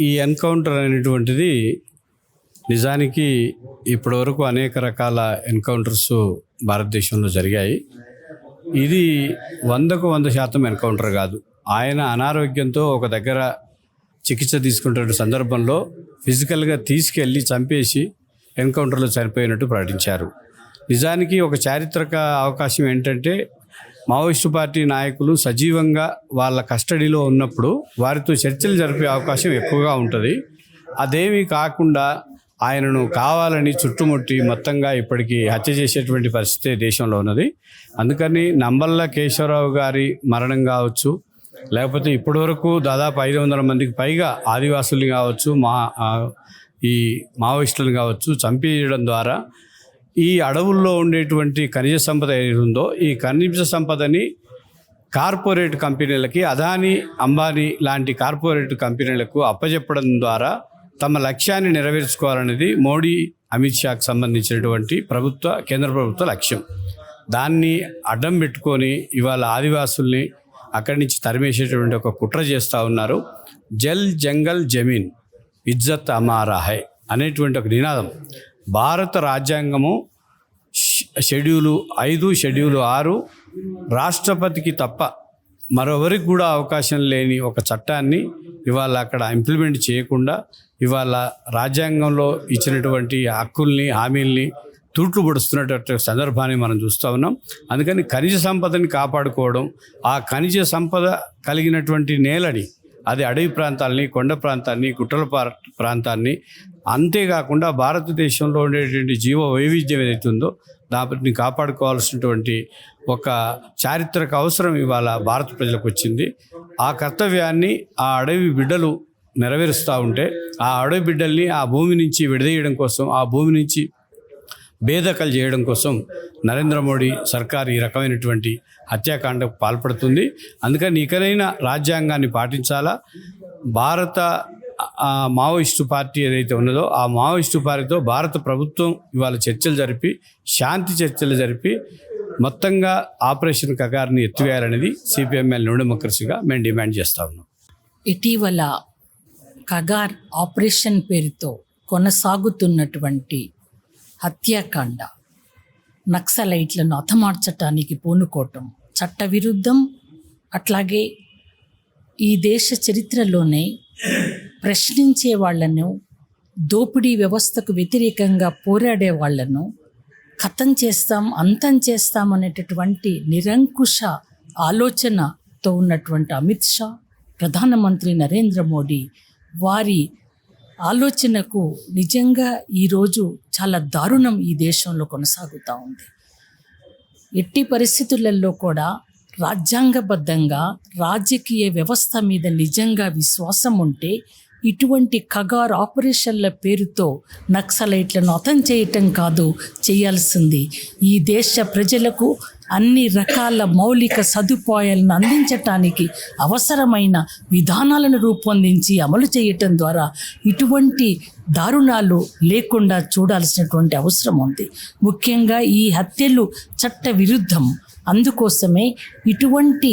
ఈ ఎన్కౌంటర్ అనేటువంటిది నిజానికి ఇప్పటివరకు అనేక రకాల ఎన్కౌంటర్స్ భారతదేశంలో జరిగాయి. ఇది 100% ఎన్కౌంటర్ కాదు. ఆయన అనారోగ్యంతో ఒక దగ్గర చికిత్స తీసుకుంటున్న సందర్భంలో ఫిజికల్గా తీసుకెళ్ళి చంపేసి ఎన్కౌంటర్లో చనిపోయినట్టు ప్రకటించారు. నిజానికి ఒక చారిత్రక అవకాశం ఏంటంటే, మావోయిస్టు పార్టీ నాయకులు సజీవంగా వాళ్ళ కస్టడీలో ఉన్నప్పుడు వారితో చర్చలు జరిపే అవకాశం ఎక్కువగా ఉంటుంది. అదేమీ కాకుండా ఆయనను కావాలని చుట్టుముట్టి మొత్తంగా ఇప్పటికీ హత్య చేసేటువంటి పరిస్థితి దేశంలో ఉన్నది. అందుకని నంబల్ల కేశవరావు గారి మరణం కావచ్చు, లేకపోతే ఇప్పటివరకు దాదాపు 500 మందికి పైగా ఆదివాసుల్ని కావచ్చు, ఈ మావోయిస్టులను కావచ్చు చంపేయడం ద్వారా ఈ అడవుల్లో ఉండేటువంటి ఖనిజ సంపద ఏది ఉందో ఈ ఖనిజ సంపదని కార్పొరేట్ కంపెనీలకి, అదానీ అంబానీ లాంటి కార్పొరేట్ కంపెనీలకు అప్పజెప్పడం ద్వారా తమ లక్ష్యాన్ని నెరవేర్చుకోవాలనేది మోడీ, అమిత్ షాకు సంబంధించినటువంటి కేంద్ర ప్రభుత్వ లక్ష్యం. దాన్ని అడ్డం పెట్టుకొని ఇవాళ ఆదివాసుల్ని అక్కడి నుంచి తరిమేసేటువంటి ఒక కుట్ర చేస్తూ ఉన్నారు. జల్ జంగల్ జమీన్ ఇజ్జత్ అమారా హై అనేటువంటి ఒక నినాదం భారత రాజ్యాంగము షెడ్యూలు 5, షెడ్యూలు 6 రాష్ట్రపతికి తప్ప మరొకరికి కూడా అవకాశం లేని ఒక చట్టాన్ని ఇవాళ అక్కడ ఇంప్లిమెంట్ చేయకుండా ఇవాళ రాజ్యాంగంలో ఇచ్చినటువంటి హక్కుల్ని, హామీల్ని తూట్లు పొడుస్తున్నటువంటి సందర్భాన్ని మనం చూస్తూ ఉన్నాం. అందుకని ఖనిజ సంపదని కాపాడుకోవడం, ఆ ఖనిజ సంపద కలిగినటువంటి నేలని, అది అడవి ప్రాంతాలని, కొండ ప్రాంతాన్ని, గుట్టల ప్రాంతాన్ని, అంతేకాకుండా భారతదేశంలో ఉండేటువంటి జీవ వైవిధ్యం ఏదైతే ఉందో దాన్ని కాపాడుకోవాల్సినటువంటి ఒక చారిత్రక అవసరం ఇవాళ భారత ప్రజలకు వచ్చింది. ఆ కర్తవ్యాన్ని ఆ అడవి బిడ్డలు నెరవేరుస్తూ ఉంటే ఆ అడవి బిడ్డల్ని ఆ భూమి నుంచి విడదీయడం కోసం, ఆ భూమి నుంచి బేదఖలు చేయడం కోసం నరేంద్ర మోడీ సర్కార్ ఈ రకమైనటువంటి హత్యాకాండకు పాల్పడుతుంది. అందుకని ఇకనైనా రాజ్యాంగాన్ని పాటించాలా. భారత మావోయిస్టు పార్టీ ఏదైతే ఉన్నదో ఆ మావోయిస్టు పార్టీతో భారత ప్రభుత్వం ఇవాళ చర్చలు జరిపి, శాంతి చర్చలు జరిపి మొత్తంగా ఆపరేషన్ కగార్ని ఎత్తివేయాలనేది సిపిఎంఎల్ న్యూ డెమోక్రసీగా మేము డిమాండ్ చేస్తూ ఉన్నాం. ఇటీవల కగార్ ఆపరేషన్ పేరుతో కొనసాగుతున్నటువంటి హత్యాకాండ, నక్సలైట్లను హతమార్చటానికి పూనుకోవటం చట్టవిరుద్ధం. అట్లాగే ఈ దేశ చరిత్రలోనే ప్రశ్నించే వాళ్లను, దోపిడీ వ్యవస్థకు వ్యతిరేకంగా పోరాడే వాళ్లను ఖతం చేస్తాం, అంతం చేస్తాం అనేటటువంటి నిరంకుశ ఆలోచనతో ఉన్నటువంటి అమిత్ షా, ప్రధానమంత్రి నరేంద్ర మోడీ వారి ఆలోచనకు నిజంగా ఈరోజు చాలా దారుణం ఈ దేశంలో కొనసాగుతూ ఉంది. ఎట్టి పరిస్థితులలో కూడా రాజ్యాంగబద్ధంగా రాజకీయ వ్యవస్థ మీద నిజంగా విశ్వాసం ఉంటే ఇటువంటి కగార్ ఆపరేషన్ల పేరుతో నక్సలైట్లను హతం చేయటం కాదు చేయాల్సింది, ఈ దేశ ప్రజలకు అన్ని రకాల మౌలిక సదుపాయాలను అందించటానికి అవసరమైన విధానాలను రూపొందించి అమలు చేయటం ద్వారా ఇటువంటి దారుణాలు లేకుండా చూడాల్సినటువంటి అవసరం ఉంది. ముఖ్యంగా ఈ హత్యలు చట్ట విరుద్ధం. అందుకోసమే ఇటువంటి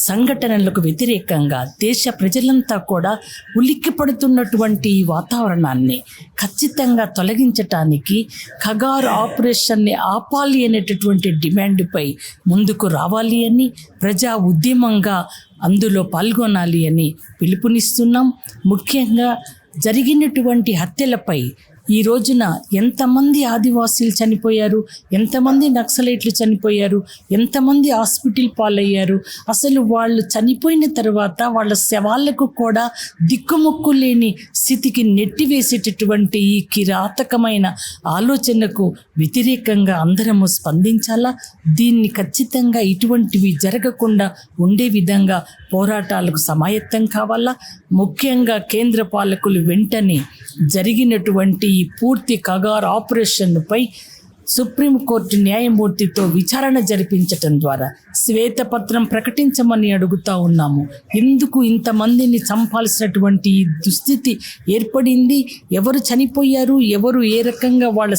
సంఘటనలకు వ్యతిరేకంగా దేశ ప్రజలంతా కూడా ఉలిక్కిపడుతున్నటువంటి ఈ వాతావరణాన్ని ఖచ్చితంగా తొలగించటానికి ఖగార్ ఆపరేషన్ని ఆపాలి అనేటటువంటి డిమాండ్పై ముందుకు రావాలి అని, ప్రజా ఉద్యమంగా అందులో పాల్గొనాలి అని పిలుపునిస్తున్నాం. ముఖ్యంగా జరిగినటువంటి హత్యలపై ఈ రోజున ఎంతమంది ఆదివాసీలు చనిపోయారు, ఎంతమంది నక్సలైట్లు చనిపోయారు, ఎంతమంది హాస్పిటల్ పాలయ్యారు, అసలు వాళ్ళు చనిపోయిన తర్వాత వాళ్ళ శవాలకు కూడా దిక్కుముక్కు లేని స్థితికి నెట్టివేసేటటువంటి ఈ కిరాతకమైన ఆలోచనకు వ్యతిరేకంగా అందరము స్పందించాలా. దీన్ని ఖచ్చితంగా ఇటువంటివి జరగకుండా ఉండే విధంగా పోరాటాలకు సమాయత్తం కావాలా. ముఖ్యంగా కేంద్ర పాలకులు వెంటనే జరిగినటువంటి ఈ పూర్తి కగార్ ఆపరేషన్పై సుప్రీంకోర్టు న్యాయమూర్తితో విచారణ జరిపించటం ద్వారా శ్వేతపత్రం ప్రకటించమని అడుగుతా ఉన్నాము. ఎందుకు ఇంతమందిని చంపాల్సినటువంటి ఈ దుస్థితి ఏర్పడింది? ఎవరు చనిపోయారు, ఎవరు ఏ రకంగా వాళ్ళ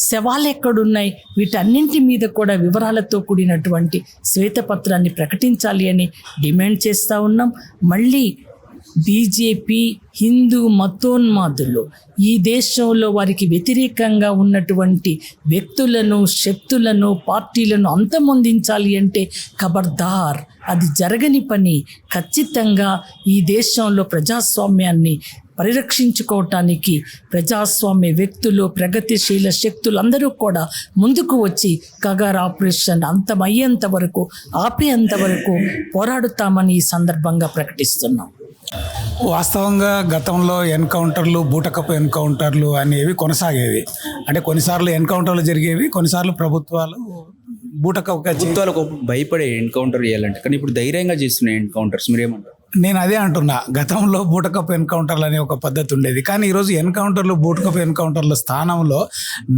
శవాలు ఎక్కడున్నాయి, వీటన్నింటి మీద కూడా వివరాలతో కూడినటువంటి శ్వేతపత్రాన్ని ప్రకటించాలి అని డిమాండ్ చేస్తూ ఉన్నాం. మళ్ళీ బీజేపీ, హిందూ మతోన్మాదులు ఈ దేశంలో వారికి వ్యతిరేకంగా ఉన్నటువంటి వ్యక్తులను, శక్తులను, పార్టీలను అంతమొందించాలి అంటే ఖబర్దార్, అది జరగని పని. ఖచ్చితంగా ఈ దేశంలో ప్రజాస్వామ్యాన్ని పరిరక్షించుకోవటానికి ప్రజాస్వామ్య వ్యక్తులు, ప్రగతిశీల శక్తులు అందరూ కూడా ముందుకు వచ్చి కగార్ ఆపరేషన్ అంతమయ్యేంత వరకు, ఆపేంత వరకు పోరాడుతామని ఈ సందర్భంగా ప్రకటిస్తున్నాం. వాస్తవంగా గతంలో ఎన్కౌంటర్లు, బూటకపు ఎన్కౌంటర్లు అనేవి కొనసాగేవి. అంటే కొన్నిసార్లు ఎన్కౌంటర్లు జరిగేవి, కొన్నిసార్లు ప్రభుత్వాలు బూటకపుగా ప్రభుత్వాలకు భయపడే ఎన్కౌంటర్ చేయాలంటే, కానీ ఇప్పుడు ధైర్యంగా చేస్తున్నాయి ఎన్కౌంటర్స్. మీరేమంటారు? నేను అదే అంటున్నా, గతంలో బూటకపు ఎన్కౌంటర్లు అనే ఒక పద్ధతి ఉండేది, కానీ ఈరోజు ఎన్కౌంటర్లు, బూటకపు ఎన్కౌంటర్ల స్థానంలో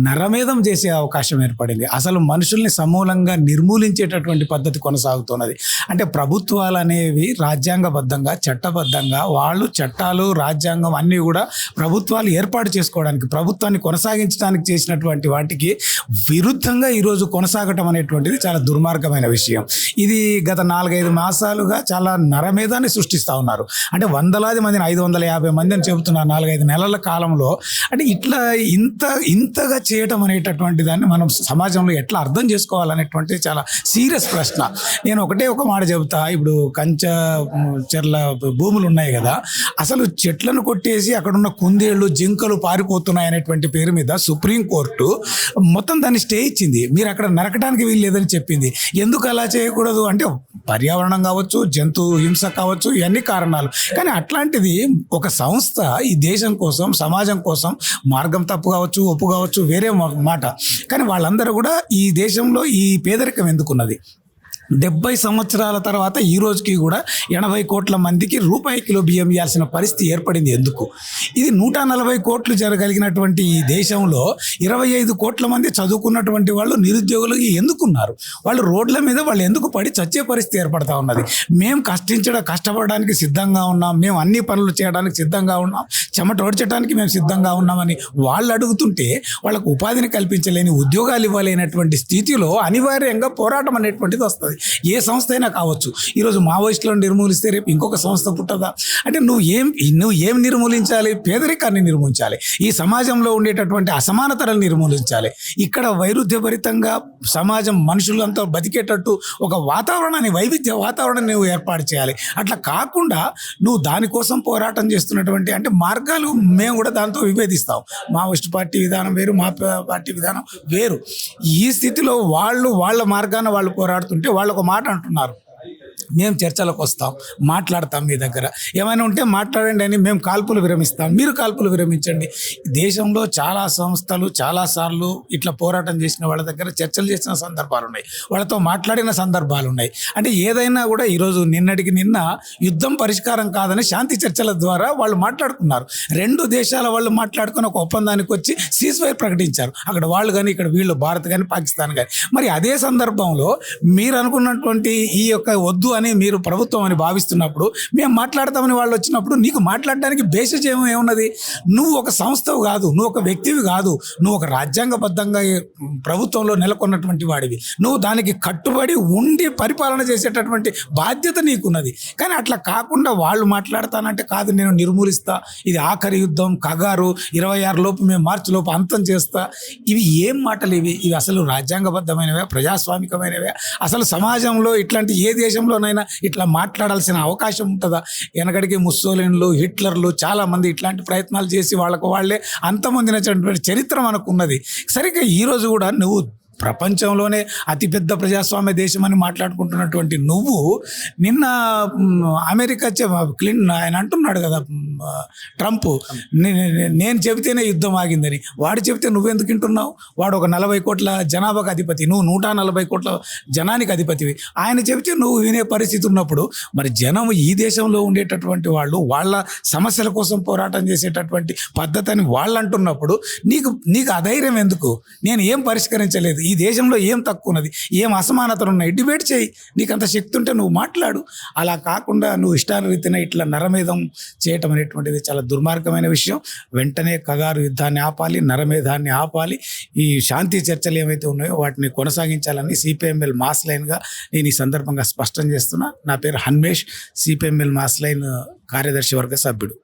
నరమేధం చేసే అవకాశం ఏర్పడింది. అసలు మనుషుల్ని సమూలంగా నిర్మూలించేటటువంటి పద్ధతి కొనసాగుతున్నది. అంటే ప్రభుత్వాలు అనేవి రాజ్యాంగబద్ధంగా, చట్టబద్ధంగా వాళ్ళు చట్టాలు, రాజ్యాంగం అన్నీ కూడా ప్రభుత్వాలు ఏర్పాటు చేసుకోవడానికి, ప్రభుత్వాన్ని కొనసాగించడానికి చేసినటువంటి వాటికి విరుద్ధంగా ఈరోజు కొనసాగటం అనేటువంటిది చాలా దుర్మార్గమైన విషయం. ఇది గత 4-5 మాసాలుగా చాలా నరమేధాన్ని సృష్టిస్తూ ఉన్నారు. అంటే వందలాది మందిని, 550 మంది అని చెబుతున్నారు 4-5 నెలల కాలంలో. అంటే ఇట్లా ఇంతగా చేయటం అనేటటువంటి దాన్ని మనం సమాజంలో ఎట్లా అర్థం చేసుకోవాలనేటువంటిది చాలా సీరియస్ ప్రశ్న. నేను ఒక మాట చెబుతా. ఇప్పుడు చెర్ల భూములు ఉన్నాయి కదా, అసలు చెట్లను కొట్టేసి అక్కడున్న కుందేళ్ళు, జింకలు పారిపోతున్నాయి అనేటువంటి పేరు మీద సుప్రీంకోర్టు మొత్తం దాన్ని స్టే ఇచ్చింది. మీరు అక్కడ నరకడానికి వీలు లేదని చెప్పింది. ఎందుకు అలా చేయకూడదు అంటే పర్యావరణం కావచ్చు, జంతు హింస కావచ్చు, ఇవన్నీ కారణాలు. కానీ అట్లాంటిది ఒక సంస్థ ఈ దేశం కోసం, సమాజం కోసం మార్గం తప్పు కావచ్చు, ఒప్పు కావచ్చు, వేరే మాట. కానీ వాళ్ళందరూ కూడా ఈ దేశంలో ఈ పేదరికం ఎందుకున్నది? 70 సంవత్సరాల తర్వాత ఈ రోజుకి కూడా 80 కోట్ల మందికి రూపాయి కిలో బియ్యం ఇవ్వాల్సిన పరిస్థితి ఏర్పడింది. ఎందుకు? ఇది 140 కోట్లు జరగలిగినటువంటి ఈ దేశంలో 25 కోట్ల మంది చదువుకున్నటువంటి వాళ్ళు నిరుద్యోగులు ఎందుకున్నారు? వాళ్ళు రోడ్ల మీద వాళ్ళు ఎందుకు పడి చచ్చే పరిస్థితి ఏర్పడతా ఉన్నది. మేము కష్టపడడానికి సిద్ధంగా ఉన్నాం, మేము అన్ని పనులు చేయడానికి సిద్ధంగా ఉన్నాం, చెమట ఓడ్చడానికి మేము సిద్ధంగా ఉన్నామని వాళ్ళు అడుగుతుంటే, వాళ్ళకు ఉపాధిని కల్పించలేని, ఉద్యోగాలు ఇవ్వలేనటువంటి స్థితిలో అనివార్యంగా పోరాటం అనేటువంటిది వస్తుంది. ఏ సంస్థ అయినా కావచ్చు. ఈరోజు మావోయిస్టులను నిర్మూలిస్తే రేపు ఇంకొక సంస్థ పుట్టదా? అంటే నువ్వు ఏం నిర్మూలించాలి? పేదరికాన్ని నిర్మూలించాలి, ఈ సమాజంలో ఉండేటటువంటి అసమానతలను నిర్మూలించాలి. ఇక్కడ వైరుధ్యభరితంగా సమాజం, మనుషులంతా బతికేటట్టు ఒక వాతావరణాన్ని, వైవిధ్య వాతావరణాన్ని నువ్వు ఏర్పాటు చేయాలి. అట్లా కాకుండా నువ్వు దానికోసం పోరాటం చేస్తున్నటువంటి అంటే మార్గాలు మేము కూడా దాంతో విభేదిస్తాం. మావోయిస్ట్ పార్టీ విధానం వేరు, మా పార్టీ విధానం వేరు. ఈ స్థితిలో వాళ్ళ మార్గాన వాళ్ళు పోరాడుతుంటే వాళ్ళు ఒక మాట అంటున్నారు, మేము చర్చలకు వస్తాం, మాట్లాడతాం, మీ దగ్గర ఏమైనా ఉంటే మాట్లాడండి అని మేము కాల్పులు విరమిస్తాం, మీరు కాల్పులు విరమించండి. దేశంలో చాలా సంస్థలు చాలాసార్లు ఇట్లా పోరాటం చేసిన వాళ్ళ దగ్గర చర్చలు చేసిన సందర్భాలు ఉన్నాయి, వాళ్ళతో మాట్లాడిన సందర్భాలు ఉన్నాయి. అంటే ఏదైనా కూడా ఈరోజు నిన్నటికి నిన్న యుద్ధం పరిష్కారం కాదని శాంతి చర్చల ద్వారా వాళ్ళు మాట్లాడుకున్నారు. 2 దేశాల వాళ్ళు మాట్లాడుకుని ఒక ఒప్పందానికి వచ్చి సీజ్ఫైర్ ప్రకటించారు. అక్కడ వాళ్ళు కానీ, ఇక్కడ వీళ్ళు, భారత్ కానీ, పాకిస్తాన్ కానీ. మరి అదే సందర్భంలో మీరు అనుకున్నటువంటి ఈ యొక్క వద్దు అని మీరు ప్రభుత్వం అని భావిస్తున్నప్పుడు, మేము మాట్లాడతామని వాళ్ళు వచ్చినప్పుడు నీకు మాట్లాడడానికి బేసిస్ ఏమున్నది? నువ్వు ఒక సంస్థవు కాదు, నువ్వు ఒక వ్యక్తివి కాదు, నువ్వు ఒక రాజ్యాంగబద్ధంగా ప్రభుత్వంలో నెలకొన్నటువంటి వాడివి. నువ్వు దానికి కట్టుబడి ఉండి పరిపాలన చేసేటటువంటి బాధ్యత నీకున్నది. కానీ అట్లా కాకుండా వాళ్ళు మాట్లాడతానంటే కాదు, నేను నిర్మూలిస్తా, ఇది ఆఖరి యుద్ధం, కగారు 26 లోపు, మేము మార్చి లోపు అంతం చేస్తా. ఇవి ఏం మాటలు ఇవి? ఇవి అసలు రాజ్యాంగబద్ధమైనవే, ప్రజాస్వామికమైనవే? అసలు సమాజంలో ఇట్లాంటి ఏ దేశంలోనైనా ఇట్లా మాట్లాడాల్సిన అవకాశం ఉంటుందా? వెనకడికి ముస్సోలిన్లు, హిట్లర్లు చాలామంది ఇట్లాంటి ప్రయత్నాలు చేసి వాళ్ళే అంతమొందినటువంటి చరిత్ర మనకున్నది. సరిగ్గా ఈరోజు కూడా నువ్వు ప్రపంచంలోనే అతిపెద్ద ప్రజాస్వామ్య దేశం అని మాట్లాడుకుంటున్నటువంటి నువ్వు నిన్న అమెరికా ఆయన అంటున్నాడు కదా, ట్రంప్, నేను చెబితేనే యుద్ధం ఆగిందని. వాడు చెబితే నువ్వెందుకు వింటున్నావు? వాడు ఒక 40 కోట్ల జనాభాకు అధిపతి, నువ్వు 140 కోట్ల జనానికి అధిపతివి. ఆయన చెబితే నువ్వు వినే పరిస్థితి ఉన్నప్పుడు మరి జనం ఈ దేశంలో ఉండేటటువంటి వాళ్ళు వాళ్ళ సమస్యల కోసం పోరాటం చేసేటటువంటి పద్ధతి అని వాళ్ళు అంటున్నప్పుడు నీకు అధైర్యం ఎందుకు? నేను ఏం పరిష్కరించలేదు, ఈ దేశంలో ఏం తక్కువ ఉన్నది, ఏం అసమానతలు ఉన్నాయి, డిబేట్ చేయి. నీకు అంత శక్తి ఉంటే నువ్వు మాట్లాడు. అలా కాకుండా నువ్వు ఇష్టానురీతిన ఇట్లా నరమేధం చేయటం అనేటువంటిది చాలా దుర్మార్గమైన విషయం. వెంటనే కగారు యుద్ధాన్ని ఆపాలి, నరమేధాన్ని ఆపాలి. ఈ శాంతి చర్చలు ఏవైతే ఉన్నాయో వాటిని కొనసాగించాలని సిపిఎంఎల్ మాస్ లైన్గా నేను ఈ సందర్భంగా స్పష్టం చేస్తున్నా. నా పేరు హన్మేష్, సిపిఎంఎల్ మాస్ లైన్ కార్యదర్శి వర్గ సభ్యుడు.